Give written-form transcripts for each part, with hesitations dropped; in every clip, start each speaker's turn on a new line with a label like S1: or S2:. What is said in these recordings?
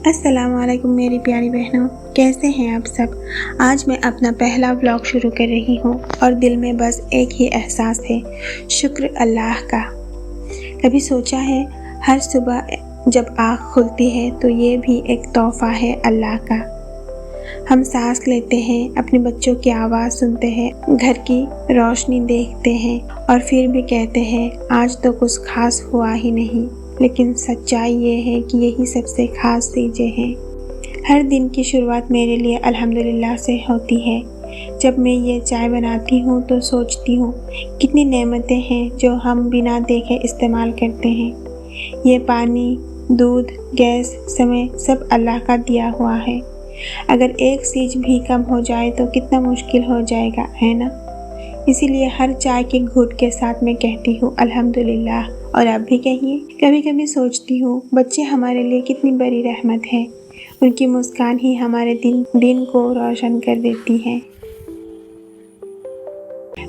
S1: السلام علیکم میری پیاری بہنوں، کیسے ہیں آپ سب؟ آج میں اپنا پہلا ولاگ شروع کر رہی ہوں اور دل میں بس ایک ہی احساس ہے، شکر اللہ کا۔ کبھی سوچا ہے ہر صبح جب آنکھ کھلتی ہے تو یہ بھی ایک تحفہ ہے اللہ کا۔ ہم سانس لیتے ہیں، اپنے بچوں کی آواز سنتے ہیں، گھر کی روشنی دیکھتے ہیں اور پھر بھی کہتے ہیں آج تو کچھ خاص ہوا ہی نہیں، لیکن سچائی یہ ہے کہ یہی سب سے خاص چیزیں ہیں۔ ہر دن کی شروعات میرے لیے الحمدللہ سے ہوتی ہے۔ جب میں یہ چائے بناتی ہوں تو سوچتی ہوں کتنی نعمتیں ہیں جو ہم بنا دیکھے استعمال کرتے ہیں۔ یہ پانی، دودھ، گیس، سمے سب اللہ کا دیا ہوا ہے۔ اگر ایک چیز بھی کم ہو جائے تو کتنا مشکل ہو جائے گا، ہے نا؟ اسی لیے ہر چائے کے گھونٹ کے ساتھ میں کہتی ہوں الحمدللہ۔ اور آپ بھی کہیے۔ کبھی کبھی سوچتی ہوں بچے ہمارے لیے کتنی بڑی رحمت ہے، ان کی مسکان ہی ہمارے دن کو روشن کر دیتی ہے۔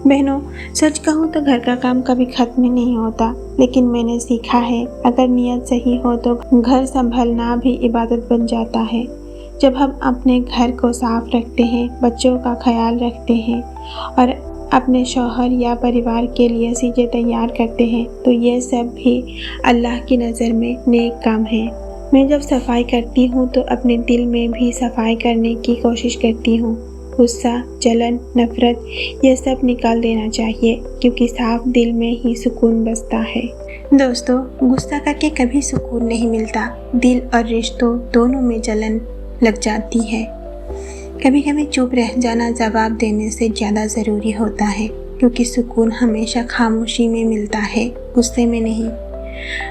S1: بہنوں، سچ کہوں تو گھر کا کام کبھی ختم ہی نہیں ہوتا، لیکن میں نے سیکھا ہے اگر نیت صحیح ہو تو گھر سنبھلنا بھی عبادت بن جاتا ہے۔ جب ہم اپنے گھر کو صاف رکھتے ہیں، بچوں کا خیال رکھتے ہیں اور اپنے شوہر یا پریوار کے لیے چیزیں تیار کرتے ہیں تو یہ سب بھی اللہ کی نظر میں نیک کام ہے۔ میں جب صفائی کرتی ہوں تو اپنے دل میں بھی صفائی کرنے کی کوشش کرتی ہوں۔ غصہ، جلن، نفرت یہ سب نکال دینا چاہیے، کیونکہ صاف دل میں ہی سکون بستا ہے۔ دوستو، غصہ کر کے کبھی سکون نہیں ملتا، دل اور رشتوں دونوں میں جلن لگ جاتی ہے۔ کبھی کبھی چپ رہ جانا جواب دینے سے زیادہ ضروری ہوتا ہے، کیونکہ سکون ہمیشہ خاموشی میں ملتا ہے، غصے میں نہیں۔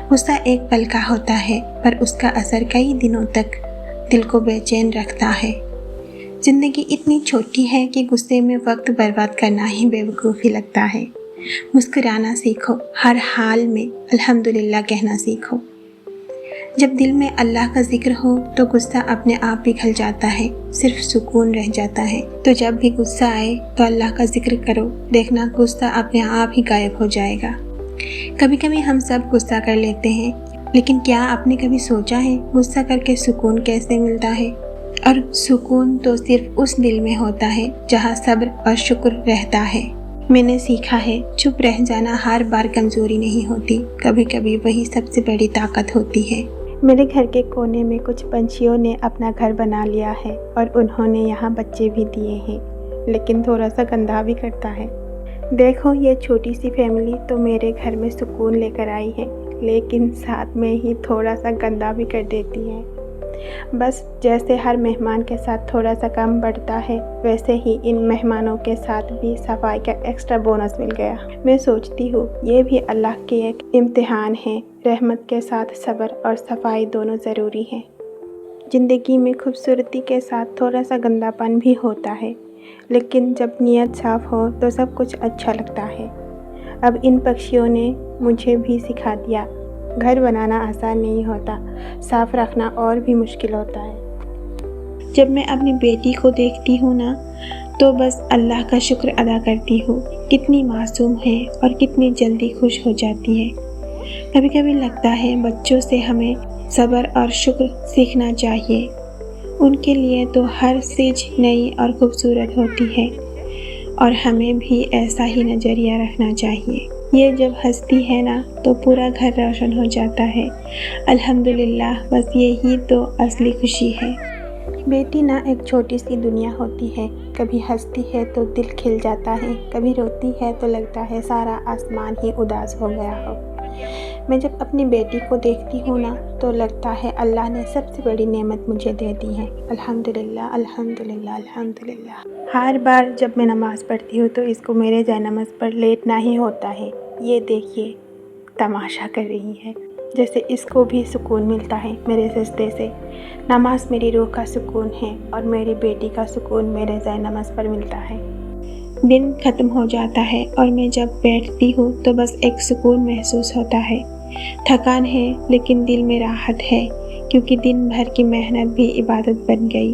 S1: غصہ ایک پل کا ہوتا ہے، پر اس کا اثر کئی دنوں تک دل کو بے چین رکھتا ہے۔ زندگی اتنی چھوٹی ہے کہ غصے میں وقت برباد کرنا ہی بے وقوفی لگتا ہے۔ مسکرانا سیکھو، ہر حال میں الحمدللہ کہنا سیکھو۔ جب دل میں اللہ کا ذکر ہو تو غصہ اپنے آپ پگھل جاتا ہے، صرف سکون رہ جاتا ہے۔ تو جب بھی غصہ آئے تو اللہ کا ذکر کرو، دیکھنا غصہ اپنے آپ ہی غائب ہو جائے گا۔ کبھی کبھی ہم سب غصہ کر لیتے ہیں، لیکن کیا آپ نے کبھی سوچا ہے غصہ کر کے سکون کیسے ملتا ہے؟ اور سکون تو صرف اس دل میں ہوتا ہے جہاں صبر اور شکر رہتا ہے۔ میں نے سیکھا ہے چپ رہ جانا ہر بار کمزوری نہیں ہوتی، کبھی کبھی وہی سب سے بڑی طاقت ہوتی ہے۔ میرے گھر کے کونے میں کچھ پنچھیوں نے اپنا گھر بنا لیا ہے اور انہوں نے یہاں بچے بھی دیے ہیں، لیکن تھوڑا سا گندا بھی کرتا ہے۔ دیکھو، یہ چھوٹی سی فیملی تو میرے گھر میں سکون لے کر آئی ہے، لیکن ساتھ میں ہی تھوڑا سا گندا بھی کر دیتی ہے۔ بس جیسے ہر مہمان کے ساتھ تھوڑا سا کم بڑھتا ہے، ویسے ہی ان مہمانوں کے ساتھ بھی صفائی کا ایکسٹرا بونس مل گیا۔ میں سوچتی ہوں یہ بھی اللہ کے ایک امتحان ہے، رحمت کے ساتھ صبر اور صفائی دونوں ضروری ہیں۔ زندگی میں خوبصورتی کے ساتھ تھوڑا سا گندا پن بھی ہوتا ہے، لیکن جب نیت صاف ہو تو سب کچھ اچھا لگتا ہے۔ اب ان پکشیوں نے مجھے بھی سکھا دیا، گھر بنانا آسان نہیں ہوتا، صاف رکھنا اور بھی مشکل ہوتا ہے۔ جب میں اپنی بیٹی کو دیکھتی ہوں نا تو بس اللہ کا شکر ادا کرتی ہوں، کتنی معصوم ہے اور کتنی جلدی خوش ہو جاتی ہے۔ کبھی کبھی لگتا ہے بچوں سے ہمیں صبر اور شکر سیکھنا چاہیے، ان کے لیے تو ہر چیز نئی اور خوبصورت ہوتی ہے، اور ہمیں بھی ایسا ہی نظریہ رکھنا چاہیے۔ یہ جب ہنستی ہے نا تو پورا گھر روشن ہو جاتا ہے۔ الحمدللہ، بس یہی تو اصلی خوشی ہے۔ بیٹی نا ایک چھوٹی سی دنیا ہوتی ہے، کبھی ہنستی ہے تو دل کھل جاتا ہے، کبھی روتی ہے تو لگتا ہے سارا آسمان ہی اداس ہو گیا ہو۔ میں جب اپنی بیٹی کو دیکھتی ہوں نا تو لگتا ہے اللہ نے سب سے بڑی نعمت مجھے دے دی ہے۔ الحمدللہ، الحمدللہ، الحمدللہ۔ ہر بار جب میں نماز پڑھتی ہوں تو اس کو میرے جائے نماز پر لیٹنا ہی ہوتا ہے۔ یہ دیکھیے، تماشا کر رہی ہے، جیسے اس کو بھی سکون ملتا ہے میرے سجدے سے۔ نماز میری روح کا سکون ہے اور میری بیٹی کا سکون میرے جائے نماز پر ملتا ہے۔ دن ختم ہو جاتا ہے اور میں جب بیٹھتی ہوں تو بس ایک سکون محسوس ہوتا ہے۔ تھکان ہے لیکن دل میں راحت ہے، کیونکہ دن بھر کی محنت بھی عبادت بن گئی۔